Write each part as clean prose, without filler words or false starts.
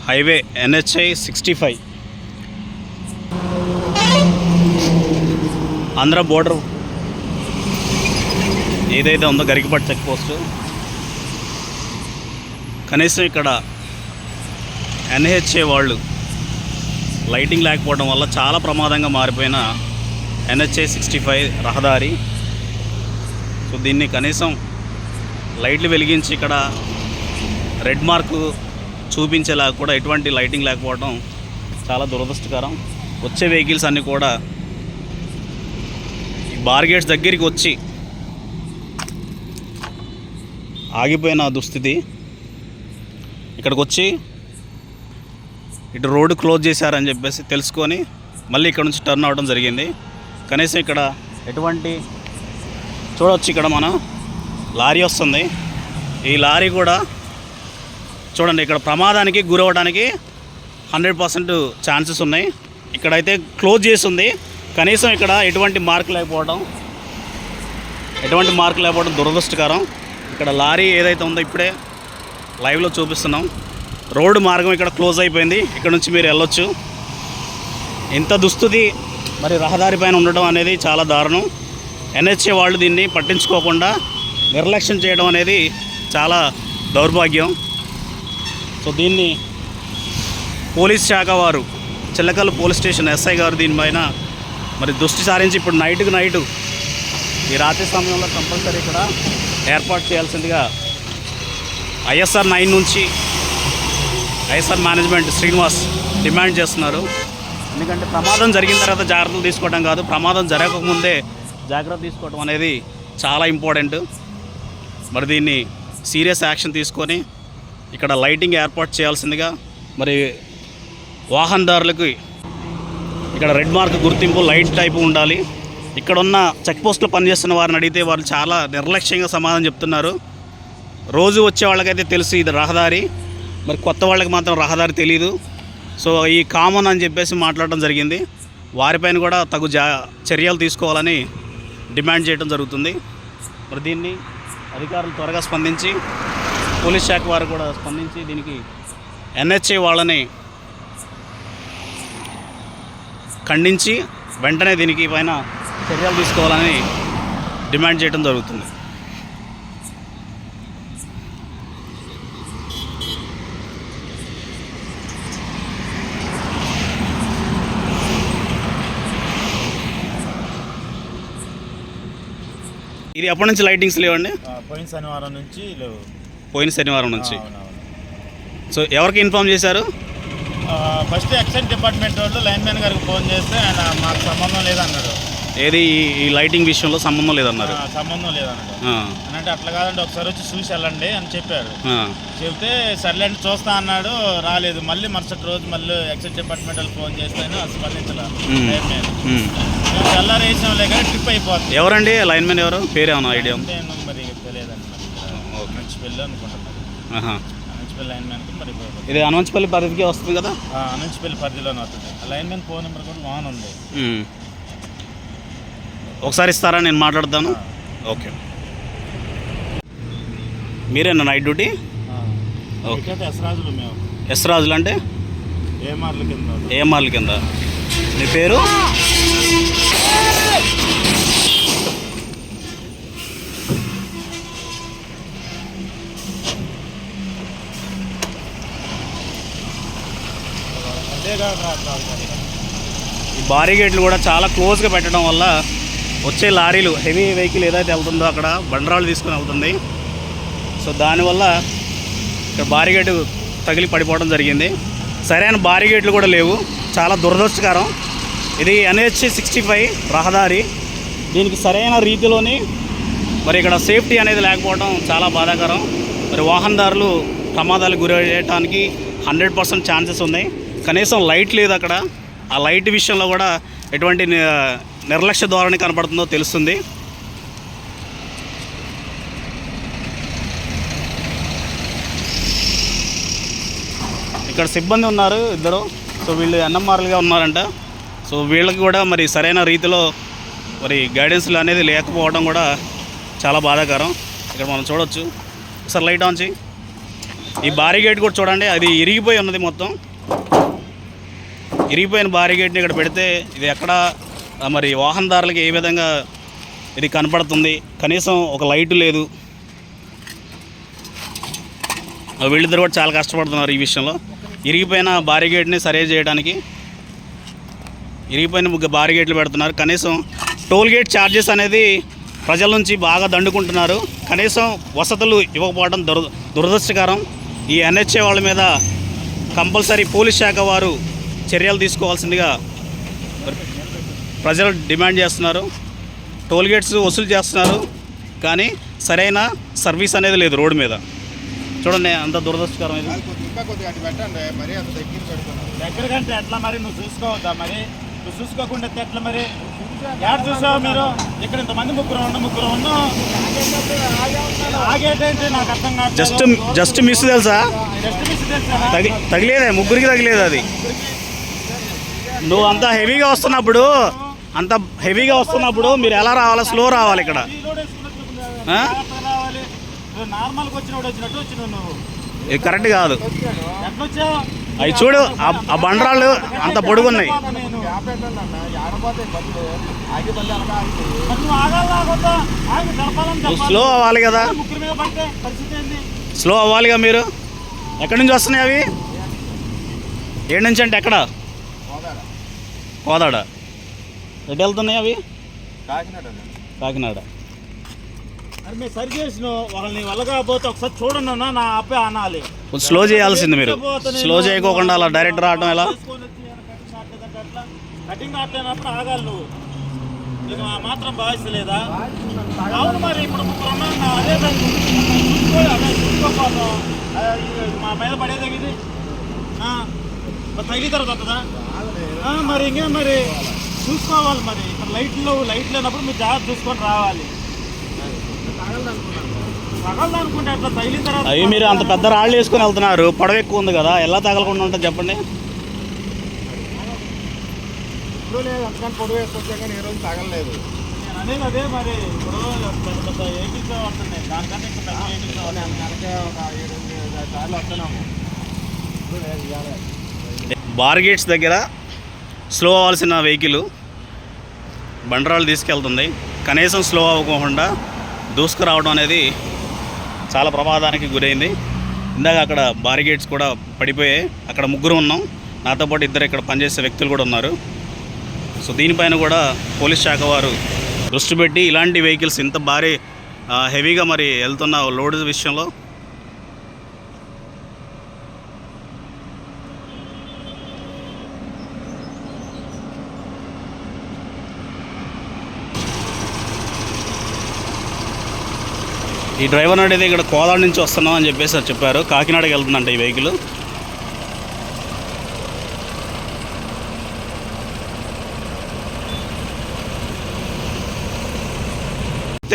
Highway NHI 65 Andhra border ఏదైతే ఉందో గరికపట్టు check post. కనీసం ఇక్కడ NHA వాళ్ళు లైటింగ్ లేకపోవడం వల్ల చాలా ప్రమాదంగా మారిపోయిన NHI 65 రహదారి. సో దీన్ని కనీసం లైట్లు వెలిగించి ఇక్కడ రెడ్ మార్కు చూపించేలా కూడా ఎటువంటి లైటింగ్ లేకపోవడం చాలా దురదృష్టకరం. వచ్చే వెహికల్స్ అన్నీ కూడా ఈ బార్గేట్స్ దగ్గరికి వచ్చి ఆగిపోయిన దుస్థితి. ఇక్కడికి వచ్చి ఇటు రోడ్డు క్లోజ్ చేశారని చెప్పేసి తెలుసుకొని మళ్ళీ ఇక్కడ నుంచి టర్న్ అవ్వడం జరిగింది. కనీసం ఇక్కడ ఎటువంటి చూడవచ్చు, ఇక్కడ మనం లారీ వస్తుంది. ఈ లారీ కూడా చూడండి, ఇక్కడ ప్రమాదానికి గురవడానికి 100% ఛాన్సెస్ ఉన్నాయి. ఇక్కడైతే క్లోజ్ చేసి ఉంది. కనీసం ఇక్కడ ఎటువంటి మార్క్ లేకపోవడం దురదృష్టకరం. ఇక్కడ లారీ ఏదైతే ఉందో ఇప్పుడే లైవ్లో చూపిస్తున్నాం. రోడ్డు మార్గం ఇక్కడ క్లోజ్ అయిపోయింది. ఇక్కడ నుంచి మీరు వెళ్ళొచ్చు. ఇంత దుస్థితి మరి రహదారి పైన ఉండడం అనేది చాలా దారుణం. NHA వాళ్ళు దీన్ని పట్టించుకోకుండా నిర్లక్ష్యం చేయడం అనేది చాలా దౌర్భాగ్యం. సో దీన్ని పోలీస్ శాఖ వారు, చిల్లకల్లు పోలీస్ స్టేషన్ SI గారు దీనిపైన మరి దృష్టి సారించి ఇప్పుడు నైటు ఈ రాత్రి సమయంలో కంపల్సరీ ఇక్కడ ఏర్పాటు చేయాల్సిందిగా ISR 9 నుంచి ISR మేనేజ్మెంట్ శ్రీనివాస్ డిమాండ్ చేస్తున్నారు. ఎందుకంటే ప్రమాదం జరిగిన తర్వాత జాగ్రత్తలు తీసుకోవడం కాదు, ప్రమాదం జరగకముందే జాగ్రత్త తీసుకోవడం అనేది చాలా ఇంపార్టెంట్. మరి దీన్ని సీరియస్ యాక్షన్ తీసుకొని ఇక్కడ లైటింగ్ ఏర్పాటు చేయాల్సిందిగా, మరి వాహనదారులకు ఇక్కడ రెడ్ మార్క్ గుర్తింపు లైట్ టైపు ఉండాలి. ఇక్కడ ఉన్న చెక్ పోస్టులో పనిచేస్తున్న వారిని అడిగితే వాళ్ళు చాలా నిర్లక్ష్యంగా సమాధానం చెప్తున్నారు. రోజు వచ్చే వాళ్ళకైతే తెలుసు ఇది రహదారి, మరి కొత్త వాళ్ళకి మాత్రం రహదారి తెలియదు. సో ఈ కామన్ అని చెప్పేసి మాట్లాడడం జరిగింది. వారిపైన కూడా తగు చర్యలు తీసుకోవాలని డిమాండ్ చేయడం జరుగుతుంది. మరి దీన్ని అధికారులు త్వరగా స్పందించి, పోలీస్ శాఖ వారు కూడా స్పందించి దీనికి NHA వాళ్ళని ఖండించి వెంటనే దీనికి పైన చర్యలు తీసుకోవాలని డిమాండ్ చేయడం జరుగుతుంది. ఇది ఎప్పటి నుంచి లైటింగ్స్ లేవండి? పోయిన శనివారం నుంచి లేవు. పోయిన శనివారం నుంచి. సో ఎవరికి ఇన్ఫార్మ్ చేశారు? ఫస్ట్ ఎక్సైజ్ డిపార్ట్మెంట్ వాళ్ళు లైన్మెన్ గారికి ఫోన్ చేస్తే ఆయన మాకు సంబంధం లేదన్నాడు. ఏది ఈ లైటింగ్ విషయంలో సంబంధం లేదన్నారు? సంబంధం లేదన్నాడు. అంటే అట్లా కాదండి, ఒకసారి వచ్చి చూసి వెళ్ళండి అని చెప్పారు. చెప్తే సర్లేండి చూస్తా అన్నాడు, రాలేదు. మళ్ళీ మరుసటి రోజు మళ్ళీ ఎక్సైజ్ డిపార్ట్మెంట్ వాళ్ళు ఫోన్ చేస్తే స్పందించలేదు. తెల్లారి వేసాం లేక ట్రిప్ అయిపోతుంది. ఎవరండి లైన్మెన్? ఎవరు పేరు ఏమన్నా ఐడియా? మరి తెలియదండి. అనంతపల్లి అనుకుంటున్నాను. అనంతపల్లి లైన్మెన్ మరి ఇది అనంతపల్లి పరిధికి వస్తుంది కదా? అనంతపల్లి పరిధిలోనే వస్తుంది. లైన్మెన్ ఫోన్ నెంబర్ కూడా ఆన్ ఉంది. ఒకసారి ఇస్తారా? నేను మాట్లాడతాను. ఓకే. మీరేనా నైట్ డ్యూటీ? ఎస్రాజులు మేము. ఎస్రాజులు అంటే ఏఎంఆర్ల కింద. మీ పేరు? ఈ బారిగేట్లు కూడా చాలా క్లోజ్గా పెట్టడం వల్ల వచ్చే లారీలు, హెవీ వెహికల్ ఏదైతే వెళ్తుందో అక్కడ బండరాళ్ళు తీసుకుని వెళ్తుంది. సో దానివల్ల ఇక్కడ బారిగేటు తగిలి పడిపోవడం జరిగింది. సరైన బారిగేట్లు కూడా లేవు, చాలా దురదృష్టకరం. ఇది NHI 65 రహదారి. దీనికి సరైన రీతిలోని మరి ఇక్కడ సేఫ్టీ అనేది లేకపోవడం చాలా బాధాకరం. మరి వాహనదారులు ప్రమాదాలకు గురయ్యడానికి 100% ఛాన్సెస్ ఉన్నాయి. కనీసం లైట్ లేదు అక్కడ. ఆ లైట్ విషయంలో కూడా ఎటువంటి నిర్లక్ష్య ధోరణి కనపడుతుందో తెలుస్తుంది. ఇక్కడ సిబ్బంది ఉన్నారు ఇద్దరు. సో వీళ్ళు NMRలుగా ఉన్నారంట. సో వీళ్ళకి కూడా మరి సరైన రీతిలో మరి గైడెన్స్లు అనేది లేకపోవడం కూడా చాలా బాధాకరం. ఇక్కడ మనం చూడవచ్చు. ఒకసారి లైట్ ఆన్ చేయి. ఈ బారిగేట్ కూడా చూడండి, అది ఇరిగిపోయి ఉన్నది మొత్తం. ఇరిగిపోయిన బారిగేట్ని ఇక్కడ పెడితే ఇది ఎక్కడ మరి వాహనదారులకి ఏ విధంగా ఇది కనపడుతుంది? కనీసం ఒక లైటు లేదు. వీళ్ళిద్దరు కూడా చాలా కష్టపడుతున్నారు ఈ విషయంలో. ఇరిగిపోయిన బారిగేట్ని సరి చేయడానికి ఇరిగిపోయిన బారిగేట్లు పెడుతున్నారు. కనీసం టోల్గేట్ ఛార్జెస్ అనేది ప్రజల నుంచి బాగా దండుకుంటున్నారు. కనీసం వసతులు ఇవ్వకపోవడం దురదృష్టకరం. ఈ NHA వాళ్ళ మీద కంపల్సరీ పోలీస్ శాఖ వారు చర్యలు తీసుకోవాల్సిందిగా ప్రజలు డిమాండ్ చేస్తున్నారు. టోల్గేట్స్ వసూలు చేస్తున్నారు కానీ సరైన సర్వీస్ అనేది లేదు రోడ్డు మీద. చూడండి అంత దురదృష్టకరం ఇది. దగ్గరకంటే ఎట్లా మరి? నువ్వు చూసుకోవద్దా మరి? నువ్వు చూసుకోకుండా ఎట్లా మరి? యాడ్ చూసావు మీరు? ఇక్కడ ఇంతమంది ముగ్గురు ఉన్నాం. ఆగేటంటే నాకు అర్థం కాదు. జస్ట్ మిస్ తెలుసా? తగిలేదే, ముగ్గురికి తగిలేదు అది. నువ్వు అంత హెవీగా వస్తున్నప్పుడు మీరు ఎలా రావాలి? స్లో రావాలి ఇక్కడ. నార్మల్గా వచ్చినట్టు వచ్చినావు నువ్వు. ఇది కరెక్ట్ కాదు. ఎట్లొచ్చా? అవి చూడు, ఆ బండరాళ్ళు అంత పొడుగున్నాయి. స్లో అవ్వాలి కదా, స్లో అవ్వాలిగా మీరు. ఎక్కడి నుంచి వస్తున్నాయి అవి? ఏడు నుంచి అంటే ఎక్కడ? కోదాడ. ఎటు వెళ్తున్నాయి అవి? కాకినాడ. అది మీరు సరి చేసిన వాళ్ళని వల్ల కాకపోతే ఒకసారి చూడండి నా అప్పే అనాలి. స్లో చేయాల్సింది మీరు. స్లో చేయకోకుండా అలా డైరెక్ట్ రావడం ఎలా? కటింగ్ ఆటలేనప్పుడు ఆగాలి నువ్వు. నీకు మాత్రం భావిస్తలేదా? అవును మరి ఇప్పుడు ముగ్గురు ఉన్నా అదే చూసుకోపోతాం. మా మీద పడేదే ఇది తగిలి తర్వాత వస్తుందా? మరి ఇంకేం మరి చూసుకోవాలి. మరి ఇక్కడ లైట్ లేనప్పుడు మీరు జాగ్రత్త చూసుకొని రావాలి. తగలదనుకుంటే అట్లా తగిలిన తర్వాత అవి మీరు అంత పెద్ద రాళ్ళు వేసుకొని వెళ్తున్నారు, పొడవ ఎక్కువ ఉంది కదా, ఎలా తగలకుండా ఉంటుంది చెప్పండి? అంతకని పొడవు వేసుకొచ్చా కానీ ఏ రోజు తగలలేదు. నేను అనేది అదే మరి. ఇప్పుడు పెద్ద పెద్ద వెహికల్స్ వస్తున్నాయి, దానికంటే ఇంకా పెద్ద వెహికల్స్ వస్తున్నాయి. ఒక 7-8 సార్లు వస్తున్నాము. బార్గేట్స్ దగ్గర స్లో అవ్వాల్సిన వెహికల్ బండరాళ్ళు తీసుకెళ్తుంది. కనీసం స్లో అవ్వకుండా దూసుకురావడం అనేది చాలా ప్రమాదానికి గురైంది. ఇందాక అక్కడ బారిగేట్స్ కూడా పడిపోయాయి. అక్కడ ముగ్గురు ఉన్నాం, నాతో పాటు ఇద్దరు ఇక్కడ పనిచేసే వ్యక్తులు కూడా ఉన్నారు. సో దీనిపైన కూడా పోలీస్ శాఖ వారు దృష్టి పెట్టి ఇలాంటి వెహికల్స్ ఇంత భారీ హెవీగా మరి వెళ్తున్న లోడ్ విషయంలో ఈ డ్రైవర్ అనేది ఇక్కడ కోదాడ నుంచి వస్తున్నాం అని చెప్పేసి చెప్పారు. కాకినాడకి వెళ్తుందంట ఈ వెహికల్.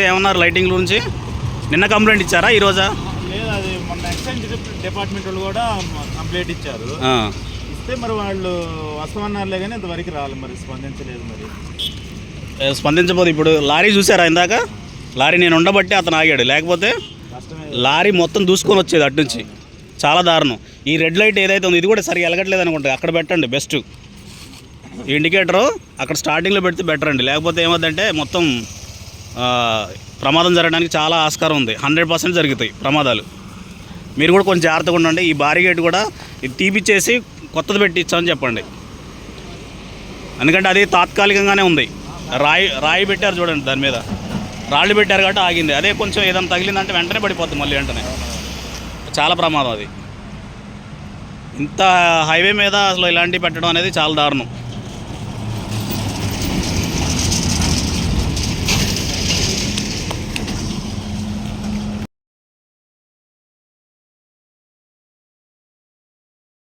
ఏమన్నారు లైటింగ్ గురించి? నిన్న కంప్లైంట్ ఇచ్చారా ఈరోజా? లేదు, అది మొన్న ఎక్సైజ్ డిపార్ట్మెంట్ వాళ్ళు కూడా కంప్లైంట్ ఇచ్చారు. ఇస్తే మరి వాళ్ళు వస్తామన్నారులే కానీ ఇంతవరకు రాలేదు, మరి స్పందించలేదు. మరి స్పందించబోదు. ఇప్పుడు లారీ చూసారా ఇందాక? లారీ నేను ఉండబట్టి అతను ఆగాడు, లేకపోతే లారీ మొత్తం దూసుకొని వచ్చేది అటు నుంచి. చాలా దారుణం. ఈ రెడ్ లైట్ ఏదైతే ఉందో ఇది కూడా సరిగా వెలగట్లేదు అనుకుంటా. అక్కడ పెట్టండి బెస్ట్. ఈ ఇండికేటరు అక్కడ స్టార్టింగ్లో పెడితే బెటర్ అండి. లేకపోతే ఏమవుతుందంటే మొత్తం ప్రమాదం జరగడానికి చాలా ఆస్కారం ఉంది. 100% జరుగుతాయి ప్రమాదాలు. మీరు కూడా కొంచెం జాగ్రత్తగా ఉండండి. ఈ బారిగేట్ కూడా ఇది తీపిచ్చేసి కొత్తది పెట్టించామని చెప్పండి. ఎందుకంటే అది తాత్కాలికంగానే ఉంది. రాయి పెట్టారు చూడండి, దాని మీద రాళ్ళు పెట్టారు కాబట్టి ఆగింది. అదే కొంచెం ఏదైనా తగిలిందంటే వెంటనే పడిపోతుంది మళ్ళీ వెంటనే. చాలా ప్రమాదం అది. ఇంత హైవే మీద అసలు ఇలాంటివి పెట్టడం అనేది చాలా దారుణం.